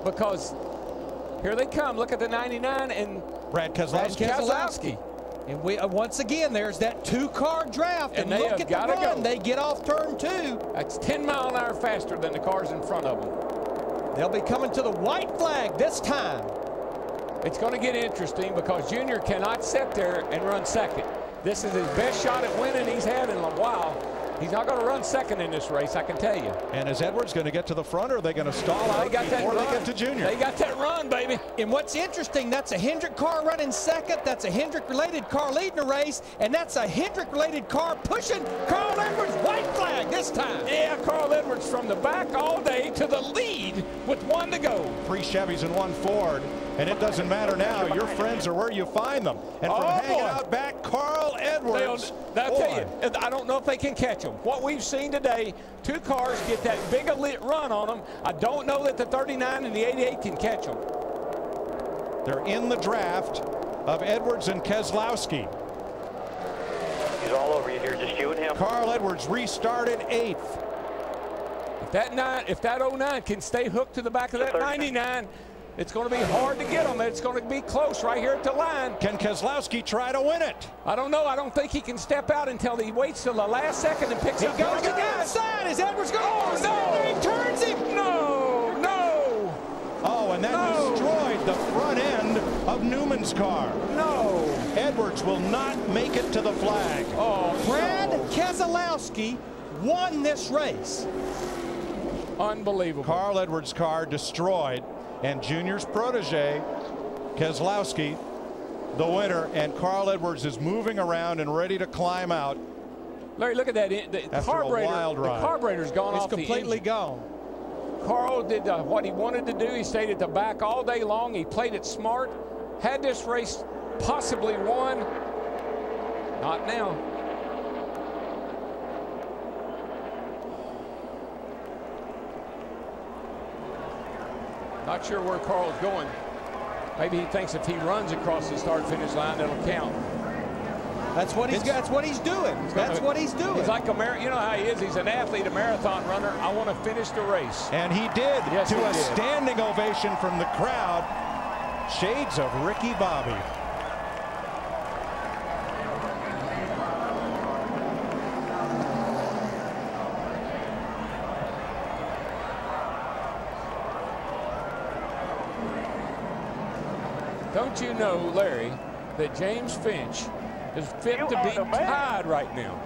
because here they come. Look at the 99 and Brad Keselowski. And we once again, there's that two-car draft, and look at the run. They get off turn 2. That's 10 miles an hour faster than the cars in front of them. They'll be coming to the white flag this time. It's going to get interesting because Junior cannot sit there and run second. This is his best shot at winning he's had in a while. He's not going to run second in this race, I can tell you. And is Edwards going to get to the front, or are they going to stall out before they get to Junior? They got that run, baby. And what's interesting, that's a Hendrick car running second. That's a Hendrick-related car leading the race. And that's a Hendrick-related car pushing Carl Edwards. White flag this time. Yeah, Carl Edwards from the back all day to the lead with 1 to go. 3 Chevys and 1 Ford. And it doesn't matter now. Your friends are where you find them. And from hanging out back, Carl Edwards. I'll tell you, I don't know if they can catch them. What we've seen today, 2 cars get that big a lit run on them. I don't know that the 39 and the 88 can catch them. They're in the draft of Edwards and Keselowski. He's all over you here, just you and him. Carl Edwards restarted 8th. If that 09 can stay hooked to the back of that 99, it's going to be hard to get them. It's going to be close right here at the line. Can Keselowski try to win it? I don't know. I don't think he can step out until he waits till the last second and picks up. He goes to the outside. Is Edwards going? Oh, no! He turns him. No, no. Oh, and that destroyed the front end of Newman's car. No. Edwards will not make it to the flag. Oh, Brad Keselowski won this race. Unbelievable. Carl Edwards' car destroyed. And Junior's protege, Keselowski, the winner, and Carl Edwards is moving around and ready to climb out. Larry, look at that. The carburetor's gone off. It's completely gone. Carl did what he wanted to do. He stayed at the back all day long. He played it smart. Had this race possibly won. Not now. Not sure where Carl's going. Maybe he thinks if he runs across the start-finish line, it'll count. That's what he's doing. That's what he's doing. He's like a you know how he is. He's an athlete, a marathon runner. I want to finish the race. And he did, yes, to a standing ovation from the crowd. Shades of Ricky Bobby. Don't you know, Larry, that James Finch is fit to be tied right now?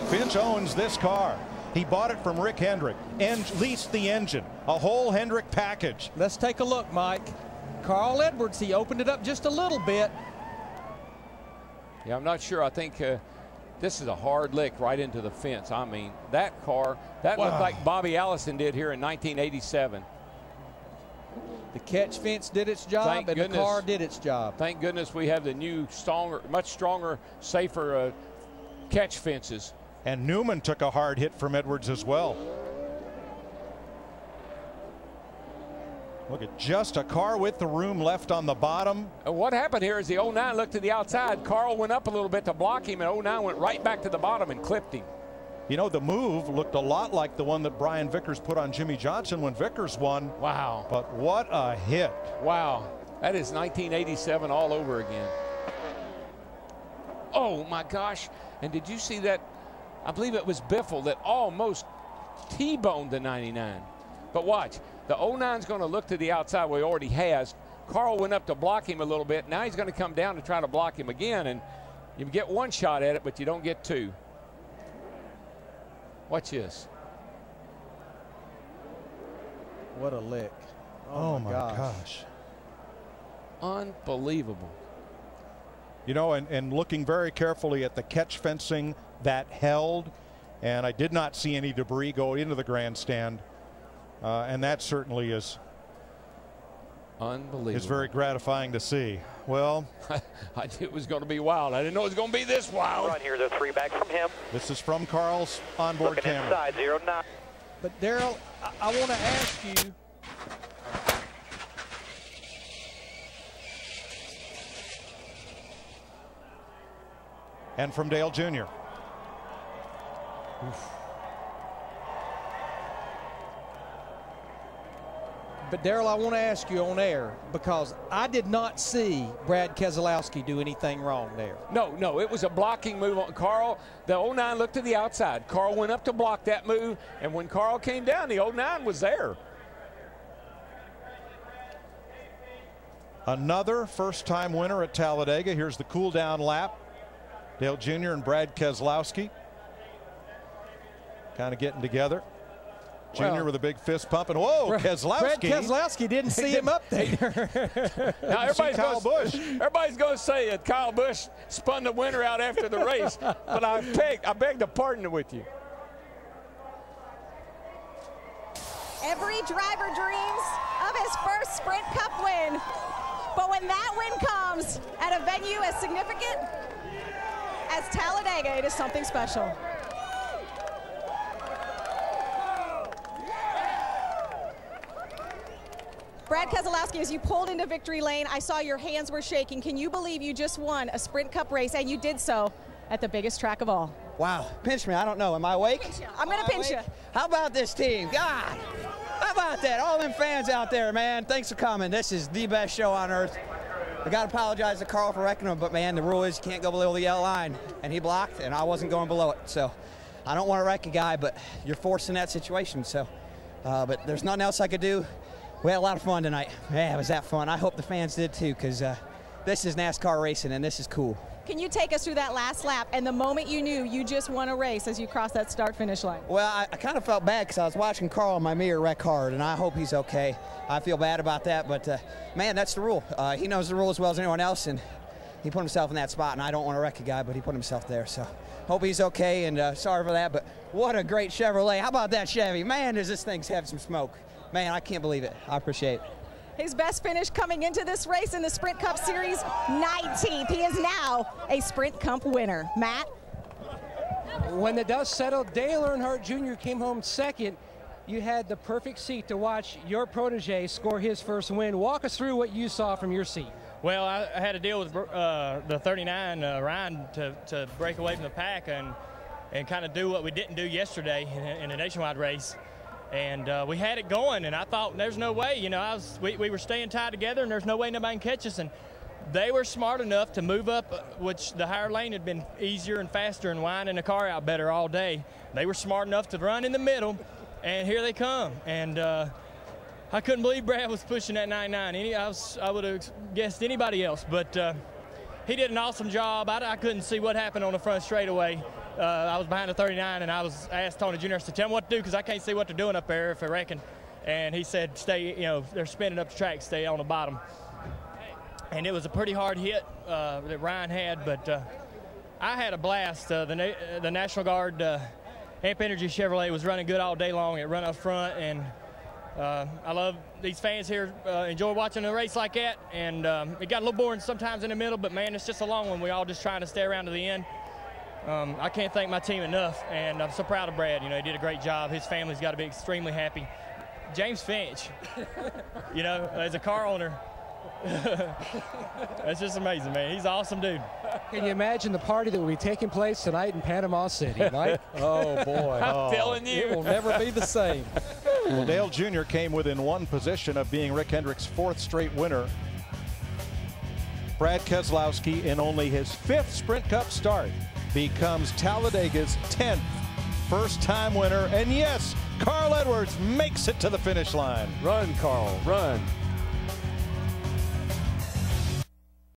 Finch owns this car. He bought it from Rick Hendrick and leased the engine, a whole Hendrick package. Let's take a look, Mike. Carl Edwards, he opened it up just a little bit. Yeah, I'm not sure. I think this is a hard lick right into the fence. I mean, that car, that looked like Bobby Allison did here in 1987. The catch fence did its job, and the car did its job. Thank goodness we have the new, much stronger, safer catch fences. And Newman took a hard hit from Edwards as well. Look at just a car with the room left on the bottom. And what happened here is the 09 looked to the outside. Carl went up a little bit to block him, and 09 went right back to the bottom and clipped him. You know, the move looked a lot like the one that Brian Vickers put on Jimmy Johnson when Vickers won. Wow. But what a hit. Wow. That is 1987 all over again. Oh, my gosh. And did you see that? I believe it was Biffle that almost T-boned the 99. But watch. The 09's going to look to the outside where he already has. Carl went up to block him a little bit. Now he's going to come down to try to block him again. And you get one shot at it, but you don't get two. Watch this. What a lick. Oh my gosh. Unbelievable. You know, and looking very carefully at the catch fencing that held, and I did not see any debris go into the grandstand. And that certainly is unbelievable. It's very gratifying to see. Well, I knew it was going to be wild. I didn't know it was going to be this wild. Right here, they're 3 back from him. This is from Carl's onboard Looking camera. Inside 09. But Daryl, I want to ask you. And from Dale Jr. But, Darrell, I want to ask you on air, because I did not see Brad Keselowski do anything wrong there. No, it was a blocking move on Carl. The 09 looked to the outside. Carl went up to block that move, and when Carl came down, the 09 was there. Another first-time winner at Talladega. Here's the cool-down lap. Dale Jr. and Brad Keselowski kind of getting together. Junior with a big fist pump, and whoa, Keselowski. Brad Keselowski didn't see him up there. Now everybody's going to say that Kyle Busch spun the winner out after the race, but I beg to pardon with you. Every driver dreams of his first Sprint Cup win, but when that win comes at a venue as significant as Talladega, it is something special. Brad Keselowski, as you pulled into victory lane, I saw your hands were shaking. Can you believe you just won a Sprint Cup race, and you did so at the biggest track of all? Wow, pinch me, I don't know. Am I awake? I'm going to pinch you. How about this team? God, how about that? All them fans out there, man, thanks for coming. This is the best show on earth. I got to apologize to Carl for wrecking him, but, man, the rule is you can't go below the yellow line, and he blocked, and I wasn't going below it. So I don't want to wreck a guy, but you're forced in that situation. So, but there's nothing else I could do. We had a lot of fun tonight. Yeah, it was that fun. I hope the fans did too, because this is NASCAR racing, and this is cool. Can you take us through that last lap and the moment you knew you just won a race as you crossed that start-finish line? Well, I kind of felt bad because I was watching Carl in my mirror wreck hard, and I hope he's okay. I feel bad about that, but, man, that's the rule. He knows the rule as well as anyone else, and he put himself in that spot, and I don't want to wreck a guy, but he put himself there. So hope he's okay, and sorry for that, but what a great Chevrolet. How about that Chevy? Man, does this thing have some smoke. Man, I can't believe it. I appreciate it. His best finish coming into this race in the Sprint Cup Series, 19th. He is now a Sprint Cup winner. Matt? When the dust settled, Dale Earnhardt Jr. came home second. You had the perfect seat to watch your protege score his first win. Walk us through what you saw from your seat. Well, I had to deal with the 39 Ryan to break away from the pack and kind of do what we didn't do yesterday in a nationwide race. And we had it going, and I thought there's no way, you know, we were staying tied together, and there's no way nobody can catch us. And they were smart enough to move up, which the higher lane had been easier and faster and winding the car out better all day. They were smart enough to run in the middle, and here they come. And I couldn't believe Brad was pushing that 99. I would have guessed anybody else, but he did an awesome job. I couldn't see what happened on the front straightaway. I was behind the 39, and I was asked Tony Jr. to tell him what to do because I can't see what they're doing up there if they're wrecking. And he said, stay, you know, they're spinning up the track, stay on the bottom. And it was a pretty hard hit that Ryan had, but I had a blast. The National Guard Amp Energy Chevrolet was running good all day long. It run up front, and I love these fans here. Enjoy watching a race like that, and it got a little boring sometimes in the middle, but, man, it's just a long one. We all just trying to stay around to the end. I can't thank my team enough, and I'm so proud of Brad. You know, he did a great job. His family's got to be extremely happy. James Finch, you know, as a car owner, that's just amazing, man. He's an awesome dude. Can you imagine the party that will be taking place tonight in Panama City, Mike? Oh, boy. I'm telling you. It will never be the same. Well, Dale Jr. came within one position of being Rick Hendrick's 4th straight winner. Brad Keselowski, in only his 5th Sprint Cup start, becomes Talladega's 10th first-time winner. And yes, Carl Edwards makes it to the finish line. Run, Carl, run.